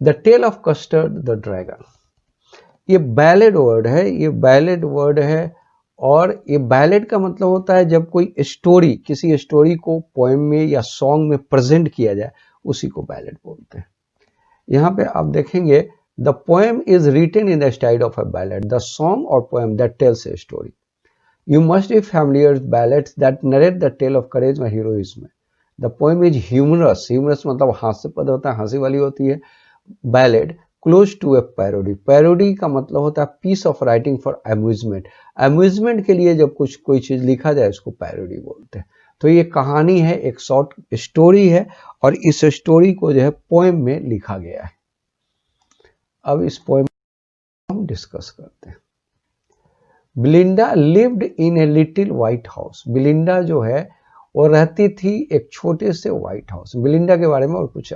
The tale of Custard the dragon, ये ballad word है, ये बैलेड वर्ड है। और ये बैलेड का मतलब होता है जब कोई स्टोरी, किसी स्टोरी को पोएम में या सॉन्ग में प्रेजेंट किया जाए, उसी को बैलेड बोलते हैं। यहाँ पे आप देखेंगे the poem is written in the style of a ballad, the song or poem that tells a story. You must be familiar ballads that narrate the tale of courage और heroism. The poem is humorous, humorous मतलब हास्यपद होता है, हंसी वाली होती है। Ballad close to a parody, parody का मतलब होता है piece of writing for amusement, amusement के लिए जब कुछ कोई चीज लिखा जाए उसको पैरोडी बोलते हैं। तो ये कहानी है, एक शॉर्ट स्टोरी है, और इस स्टोरी को जो है पोएम में लिखा गया है। अब इस पोएम हम डिस्कस करते हैं। Belinda lived in a little white house, Belinda जो है वो रहती थी एक छोटे से व्हाइट हाउस। बिलिंडा के बारे में और कुछ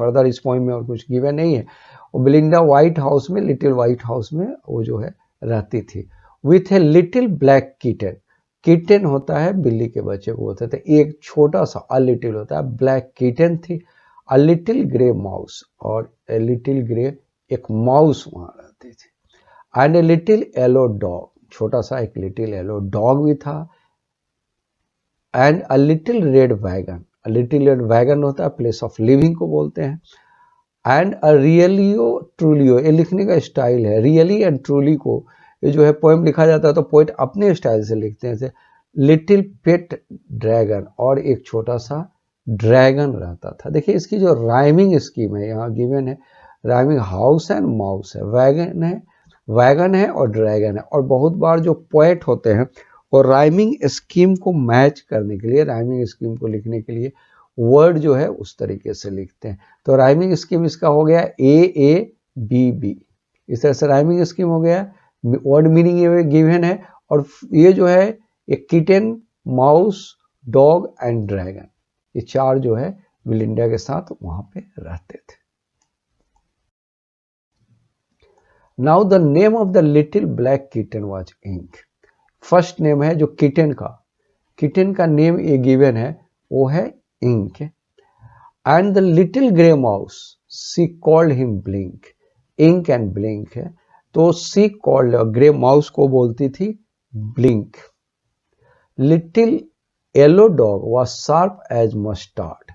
फर्दर इस पोएम में और कुछ गिवन नहीं है। वो बिलिंडा व्हाइट हाउस में, लिटिल व्हाइट हाउस में वो जो है रहती थी। With a little black kitten, kitten होता है बिल्ली के बच्चे को बोलते थे, एक छोटा सा अ लिटिल होता है, ब्लैक किटन थी। अ लिटिल ग्रे माउस, और ए लिटिल ग्रे एक माउस वहां रहती थी। And a little yellow dog, छोटा सा एक लिटिल येलो डॉग भी था। And a little red wagon, a little red wagon होता है प्लेस ऑफ लिविंग को बोलते हैं। एंड अ रियलियो ट्रूलियो, ये लिखने का स्टाइल है, रियली एंड ट्रूली को ये जो है पोएम लिखा जाता है तो पोएट अपने स्टाइल से लिखते हैं। लिटिल पेट ड्रैगन, और एक छोटा सा ड्रैगन रहता था। देखिए इसकी जो राइमिंग स्कीम है यहाँ गिवन है, राइमिंग हाउस एंड माउस है, वैगन है और ड्रैगन है। और बहुत बार जो पोएट होते हैं और राइमिंग स्कीम को मैच करने के लिए, राइमिंग स्कीम को लिखने के लिए वर्ड जो है उस तरीके से लिखते हैं। तो राइमिंग स्कीम इसका हो गया ए बी बी, इस तरह से राइमिंग स्कीम हो गया। वर्ड मीनिंग ये गिवन है, और ये जो है एक kitten, mouse, dog and dragon, ये चार जो है बिलिंडा के साथ वहां पे रहते थे। Now the name of the little black kitten was Ink. First name है जो किटन का नेम ये गिवन है वो है Ink. And the little grey mouse she called him Blink, Ink and Blink है, तो सी कॉल्ड ग्रे माउस को बोलती थी Blink. Little yellow dog was sharp as mustard,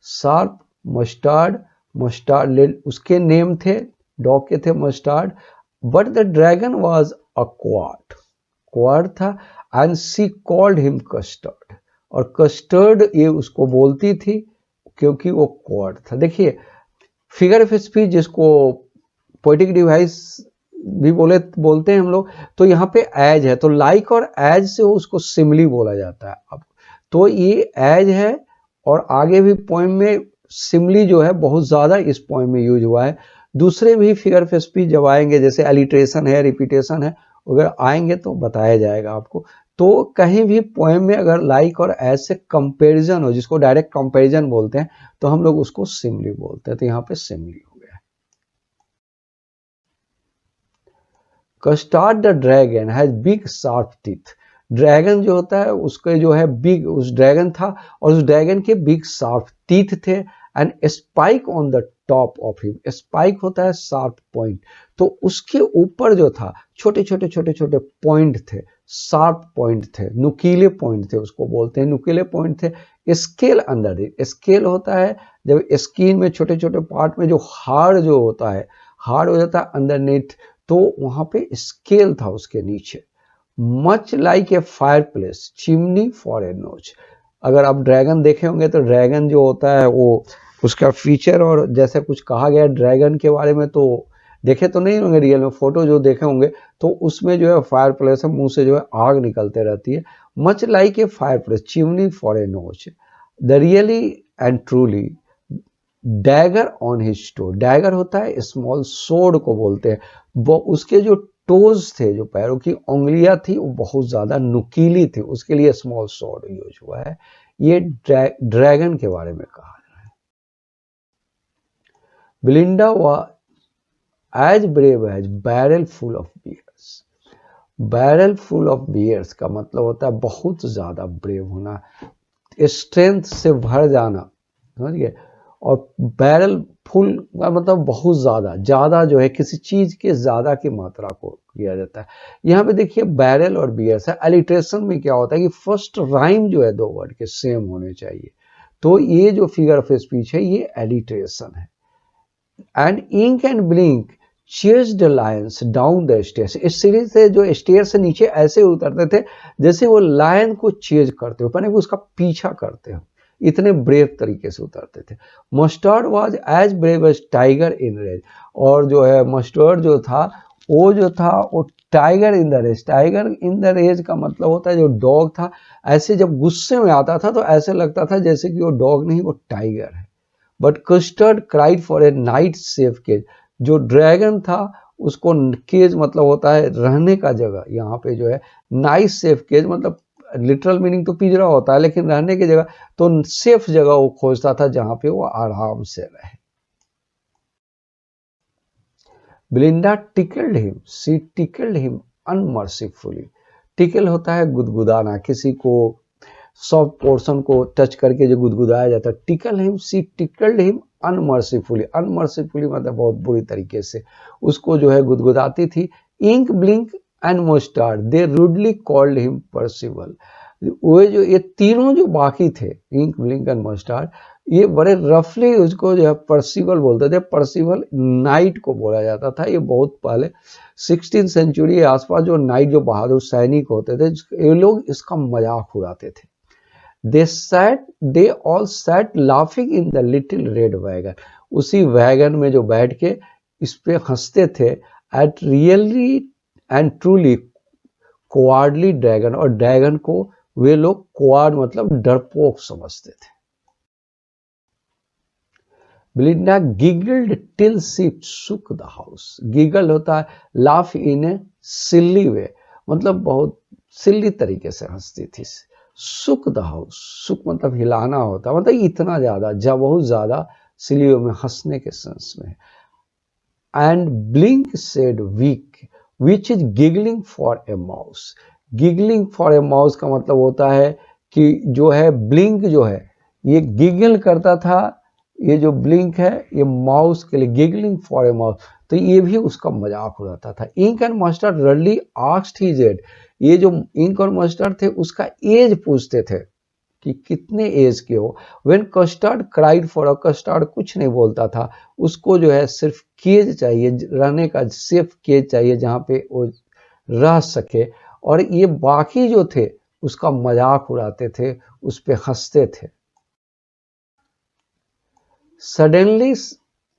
sharp mustard उसके नेम थे, डॉग के थे Mustard. But the dragon was a coward था। And she called him Custard, और कस्टर्ड ये उसको बोलती थी क्योंकि वो क्वार्ड था। देखिए फिगर ऑफ स्पीच जिसको पोएटिक डिवाइस भी बोलते हैं हम लोग, तो यहाँ पे एज है, तो लाइक और एज से उसको सिमिली बोला जाता है। अब तो ये एज है, और आगे भी पोएम में सिमिली जो है बहुत ज्यादा इस पोएम में यूज हुआ है। दूसरे भी फिगर ऑफ स्पीच जब आएंगे, जैसे एलिट्रेशन है, रिपीटेशन है, अगर आएंगे तो बताया जाएगा आपको। तो कहीं भी पोएम में अगर लाइक और एज से कंपैरिजन हो, जिसको डायरेक्ट कंपैरिजन बोलते हैं, तो हम लोग उसको सिमिली बोलते हैं। तो यहाँ पे सिमिली हो गया। Custard the dragon has big sharp teeth, dragon जो होता है उसके जो है बिग, उस ड्रैगन था और उस ड्रैगन के बिग शार्प टीथ थे। And spike on the top of him, spike होता है शार्प पॉइंट, तो उसके ऊपर जो था छोटे छोटे पॉइंट थे, शार्प पॉइंट थे, नुकीले पॉइंट थे, उसको बोलते हैं नुकीले पॉइंट थे। स्केल अंडर इट, स्केल होता है जब स्किन में छोटे छोटे पार्ट में जो हार्ड जो होता है, हार्ड हो जाता है अंडरनीथ, तो वहां पे स्केल था उसके नीचे। Much like a fireplace, chimney for a नोच। अगर आप ड्रैगन देखे होंगे तो ड्रैगन जो होता है वो उसका फीचर और जैसे कुछ कहा गया ड्रैगन के बारे में, तो देखे तो नहीं होंगे रियल में, फोटो जो देखे होंगे तो उसमें जो है फायर प्लेस है, मुंह से जो है आग निकलते रहती है। Much like a fireplace, chimney for a notch. The really and truly dagger on his toe, dagger होता है स्मॉल सोर्ड को बोलते हैं। वो उसके जो टोज थे, जो पैरों की उंगलियां थी, वो बहुत ज्यादा नुकीली थी, उसके लिए स्मॉल सोर्ड यूज हुआ है। ये ड्रैगन के बारे में कहा है। Belinda was as brave as barrel full of bears, barrel full of bears का मतलब होता है बहुत ज्यादा ब्रेव होना, स्ट्रेंथ से भर जाना, समझ गए। और बैरल फुल मतलब बहुत ज़्यादा जो है, किसी चीज़ के ज़्यादा की मात्रा को किया जाता है। यहाँ पे देखिए बैरल और बियर्स है। एलिट्रेशन में क्या होता है कि फर्स्ट राइम जो है दो वर्ड के सेम होने चाहिए, तो ये जो फिगर ऑफ स्पीच है ये एलिट्रेशन है। And Ink and Blink chase the lions down the stairs, इस सीढ़ी से जो स्टेयर से नीचे ऐसे उतरते थे जैसे वो लायन को चेज करते हो, पहले उसका पीछा करते हो, इतने ब्रेव तरीके से उतरते थे। Mustard was as brave as tiger in rage, और जो है मस्टर्ड जो था वो tiger in the rage. Tiger in the rage का मतलब होता है जो डॉग था, ऐसे जब गुस्से में आता था तो ऐसे लगता था जैसे कि वो डॉग नहीं वो टाइगर है। But Custard cried for a nice safe cage, जो ड्रैगन था उसको केज मतलब होता है रहने का जगह, यहाँ पे जो है नाइट सेफ केज मतलब लिटरल मीनिंग तो पिंजरा होता है, लेकिन रहने की जगह तो सेफ जगह वो खोजता था जहां पे वो आराम से रहे। बिलिंडा टिकल्ड हिम, सी टिकल्ड हिम अनमर्सीफुली। टिकल होता है गुदगुदाना, किसी को सॉफ्ट पोर्शन को टच करके जो गुदगुदाया जाता है। टिकल हिम, सी टिकल्ड हिम अनमर्सीफुली। अनमर्सीफुली मतलब बहुत बुरी तरीके से उसको जो है गुदगुदाती थी। Ink Blink and Mustard they rudely called him Percival. वो जो ये तीनों जो बाकी थे इंक ब्लिंक एंड मस्टर्ड, ये बड़े रफली उसको जो है पर्सिवल बोलते थे। पर्सिवल नाइट को बोला जाता था। ये बहुत पहले 16th सेंचुरी के आसपास जो नाइट जो बहादुर सैनिक होते थे ये लोग इसका मजाक उड़ाते थे। they all sat laughing in the little red wagon, उसी वैगन में जो बैठ के इस पे हंसते थे। at really and truly cowardly dragon, और ड्रैगन को वे लोग क्वाड मतलब डरपोक समझते थे। Belinda giggled till she shook the house। Giggle होता है लाफ इन ए सिल्ली वे, मतलब बहुत सिल्ली तरीके से हंसती थी। सुक द हाउस, सुक मतलब हिलाना होता, मतलब इतना ज्यादा जब बहुत ज्यादा सिल्ली में हंसने के सेंस में। And Blink said weak which is giggling for a mouse. Giggling for a mouse का मतलब होता है कि जो है ब्लिंक जो है ये गिगल करता था, ये जो ब्लिंक है ये माउस के लिए, गिगलिंग फॉर ए माउस, तो ये भी उसका मजाक उड़ाता था। Ink and Mustard rudely asked his age, ये जो इंक और मस्टर्ड थे उसका एज पूछते थे कि कितने एज के हो। When custard cried for a, custard कुछ नहीं बोलता था, उसको जो है सिर्फ केज चाहिए, रहने का सेफ केज चाहिए जहां पे वो रह सके। और ये बाकी जो थे उसका मजाक उड़ाते थे, उस पे हंसते थे।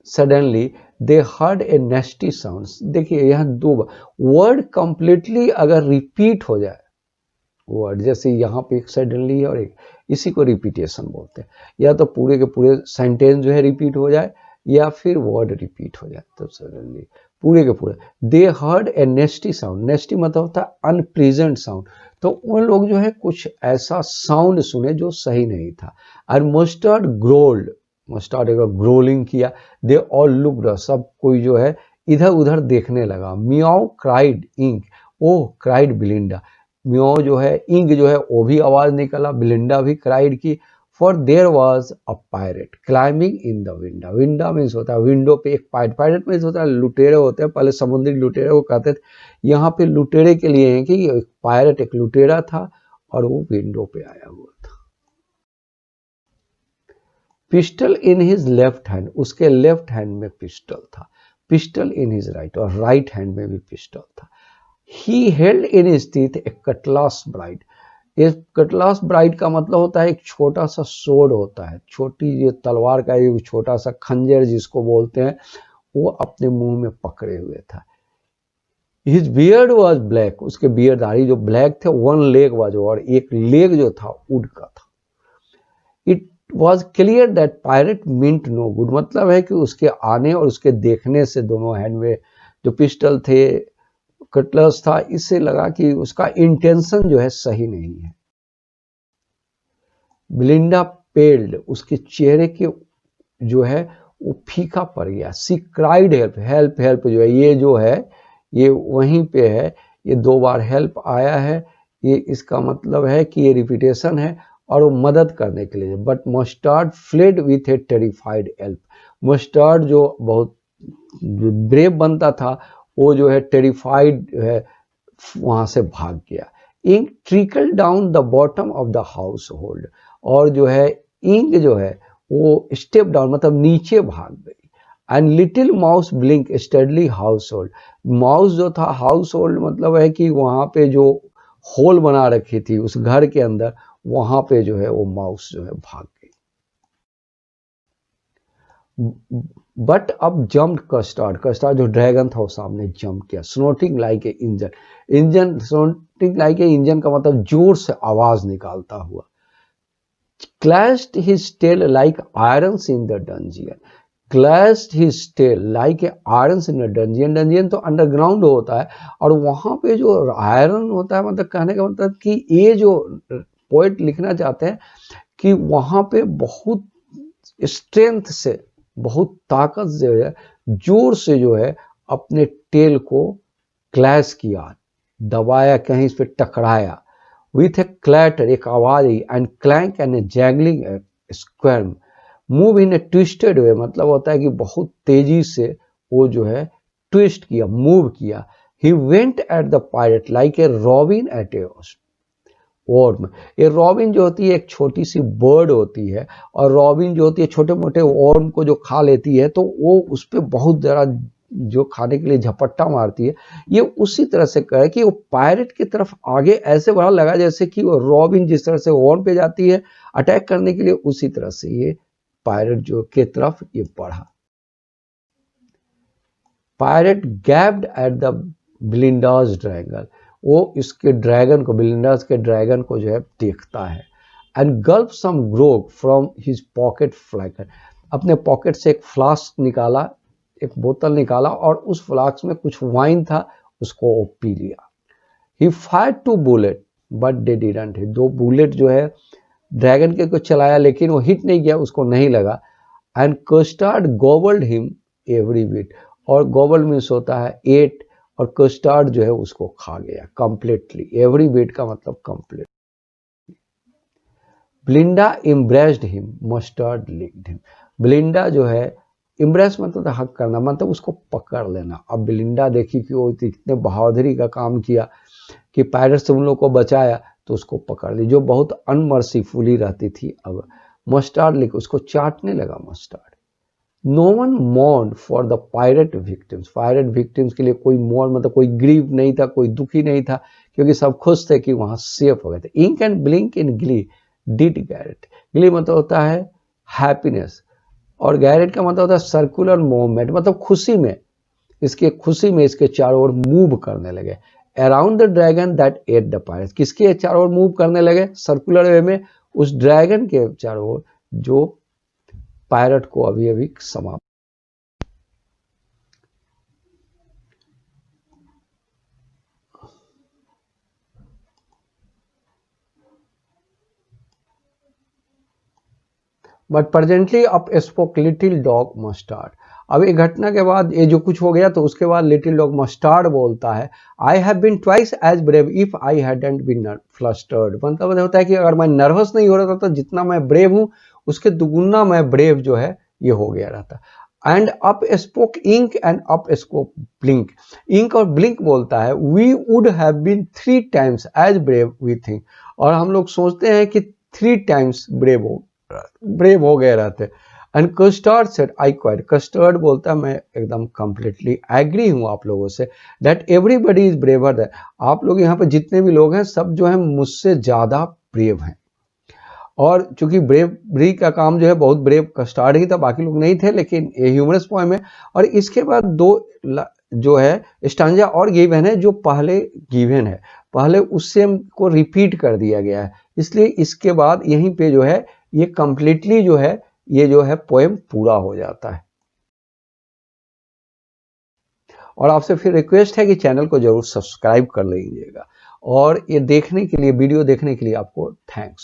Suddenly they heard a नेस्टी sounds. देखिए यहाँ दो वर्ड कंप्लीटली अगर रिपीट हो जाए, वर्ड जैसे यहाँ पे एक सडनली है और एक, इसी को रिपीटेशन बोलते हैं। या तो पूरे के पूरे सेंटेंस जो है रिपीट हो जाए या फिर वर्ड रिपीट हो जाए, तो सडनली पूरे के पूरे। दे हर्ड ए नेस्टी साउंड, नेस्टी मतलब होता है अनप्लीजेंट साउंड, तो उन लोग जो है कुछ ऐसा साउंड सुने जो सही नहीं था। एंड मस्टर्ड ग्रोल्ड, मस्टर्ड एक ग्रोलिंग किया। दे ऑल लुक्ड, सब कोई जो है इधर उधर देखने लगा। मियाओ क्राइड इंक, ओह क्राइड बिलिंडा, म्यो जो है इंक जो है वो भी आवाज निकला, बिलिंडा भी क्राइड की। For there was a pirate climbing in the winda. Winda means होता है विंडो पे एक पायरेट, पायरेट मीन्स होता है लुटेरे होते हैं, पहले समुद्री लुटेरे को कहते थे, यहाँ पे लुटेरे के लिए है कि एक पायरेट एक लुटेरा था और वो विंडो पे आया हुआ था। Pistol in his left hand, उसके लेफ्ट हैंड में पिस्टल था। पिस्टल इन हिज राइट, और राइट हैंड में भी पिस्टल था। He held in his teeth a cutlass blade। इस कटलास ब्राइड का मतलब होता है एक छोटा सा सोड होता है, छोटी ये तलवार का एक छोटा सा खंजर जिसको बोलते हैं, वो अपने मुंह में पकड़े हुए था। His beard was black, उसके बियर्ड दाढ़ी जो ब्लैक थे। वन लेग वाज, और एक लेग जो था वुड का था। It was clear that pirate meant no good, मतलब है कि उसके आने और उसके देखने से दोनों हैंड में जो पिस्टल थे कटलस था, इससे लगा कि उसका इंटेंशन जो है सही नहीं है। बिलिंडा पेल्ड, उसके चेहरे के जो है वो फीका पड़ गया। सी क्राइड हेल्प, हेल्प हेल्प जो है ये जो है ये वहीं पे है, ये दो बार हेल्प आया है, ये इसका मतलब है कि ये रिपीटेशन है और वो मदद करने के लिए, but mustard fled with A terrified elf. Mustard जो बहुत ब्रेव बनता था, वो जो है टेरिफाइड है वहां से भाग गया। Ink trickle down the bottom of the household, और जो है इंक जो है वो स्टेप डाउन मतलब नीचे भाग गई। And little mouse blink steadily house hold, mouse जो था हाउस होल्ड मतलब है कि वहां पे जो होल बना रखी थी उस घर के अंदर, वहां पे जो है वो माउस जो है भाग गई। बट अब जम्प कस्टर्ड, कस्टर्ड जो ड्रैगन था वो सामने जंप किया। Snorting like a engine, engine snorting like a engine का मतलब जोर से आवाज निकालता हुआ। Clashed his tail like irons in the dungeon, clashed his tail like a irons in the dungeon. Dungeon तो अंडरग्राउंड होता है और वहां पे जो आयरन होता है, मतलब कहने का मतलब कि ये जो पोएट लिखना चाहते हैं कि वहां पे बहुत स्ट्रेंथ से, बहुत ताकत से है, जोर से जो है अपने टेल को क्लैश किया, दबाया, कहीं इस पे टकराया। विथ ए क्लैटर, एक आवाज आई, and clank and a jangling squirm, move in a twisted way, मतलब होता है कि बहुत तेजी से वो जो है ट्विस्ट किया, मूव किया। He went at the pirate like a robin at a worm. ये रॉबिन जो होती है एक छोटी सी बर्ड होती है, और रॉबिन जो होती है छोटे मोटे वर्म को जो खा लेती है, तो वो उस पर बहुत ज़रा जो खाने के लिए झपट्टा मारती है। ये उसी तरह से करे कि वो पायरेट की तरफ आगे ऐसे बढ़ा लगा जैसे कि वो रॉबिन जिस तरह से वर्म पे जाती है अटैक करने के लिए, उसी तरह से ये पायरेट जो के तरफ ये बढ़ा। पायरेट गैब्ड एट द बिलिंडाज ड्रैगन, वो इसके ड्रैगन को, बिलिंडाज के ड्रैगन को जो है देखता है। And gulp some grog from his pocket flagon, अपने पॉकेट से एक फ्लास्क निकाला, एक बोतल निकाला, और उस फ्लास्क में कुछ वाइन था, उसको वो पी लिया। ही fired 2 bullet but they didn't hit, 2 bullet जो है ड्रैगन के को चलाया लेकिन वो हिट नहीं किया, उसको नहीं लगा। And Custard gobbled him every bit, और गोबल्ड मीन्स होता है एट, और कस्टर्ड जो है उसको खा गया कंप्लीटली। एवरी बिट का मतलब complete. ब्लिंडा इम्ब्रेस्ड him, mustard licked him, ब्लिंडा जो है इम्ब्रेस मतलब हक करना, मतलब उसको पकड़ लेना। अब ब्लिंडा देखी कि वो इतने बहादुरी का काम किया कि पायरेट से उन लोगों को बचाया, तो उसको पकड़ ली, जो बहुत अनमर्सीफुली रहती थी। अब मस्टर्ड लिख उसको चाटने लगा Mustard. No one mourn for the pirate victims, pirate victims के लिए कोई मॉर्न मतलब कोई ग्रीव नहीं था, कोई दुखी नहीं था, क्योंकि सब खुश थे कि वहां सेफ हो गए थे। Ink and Blink in glee did gyrate, glee मतलब होता है हैप्पीनेस, और गैरेट का मतलब होता है सर्कुलर मूवमेंट, मतलब खुशी में, इसके खुशी में इसके चारों ओर मूव करने लगे। Around the dragon that at the pirate, किसके चारों ओर मूव करने लगे सर्कुलर वे में, उस ड्रैगन के चारों ओर जो पायरेट को अभी अभी समाप्त। But presently up spoke little dog mustard, अब ये घटना के बाद ये जो कुछ हो गया, तो उसके बाद लिटिल डॉग मस्टर्ड बोलता है, I have been twice as brave if I hadn't been flustered, मतलब होता है कि अगर मैं नर्वस नहीं हो रहा था तो जितना मैं ब्रेव हूं उसके दुगुना मैं ब्रेव जो है ये हो गया रहता। And up spoke Ink and up spoke Blink, Ink और ब्लिंक बोलता है, we would have been 3 times as brave we think, और हम लोग सोचते हैं कि 3 times ब्रेव हो गए रहते। And custard said I quite, custard बोलता है मैं एकदम कंप्लीटली एग्री हूं आप लोगों से, that everybody is braver that, आप लोग यहाँ पे जितने भी लोग हैं सब जो है मुझसे ज्यादा ब्रेव हैं। और चूंकि ब्रेवरी का काम जो है बहुत ब्रेव कस्टर्ड ही था, बाकी लोग नहीं थे, लेकिन ये ह्यूमरस पोएम है। और इसके बाद 2 जो है स्टांजा और गिवन है, जो पहले गिवन है, पहले उससे को रिपीट कर दिया गया है, इसलिए इसके बाद यहीं पे जो है ये कंप्लीटली जो है ये जो है पोएम पूरा हो जाता है। और आपसे फिर रिक्वेस्ट है कि चैनल को जरूर सब्सक्राइब कर लीजिएगा, और ये देखने के लिए, वीडियो देखने के लिए आपको थैंक्स।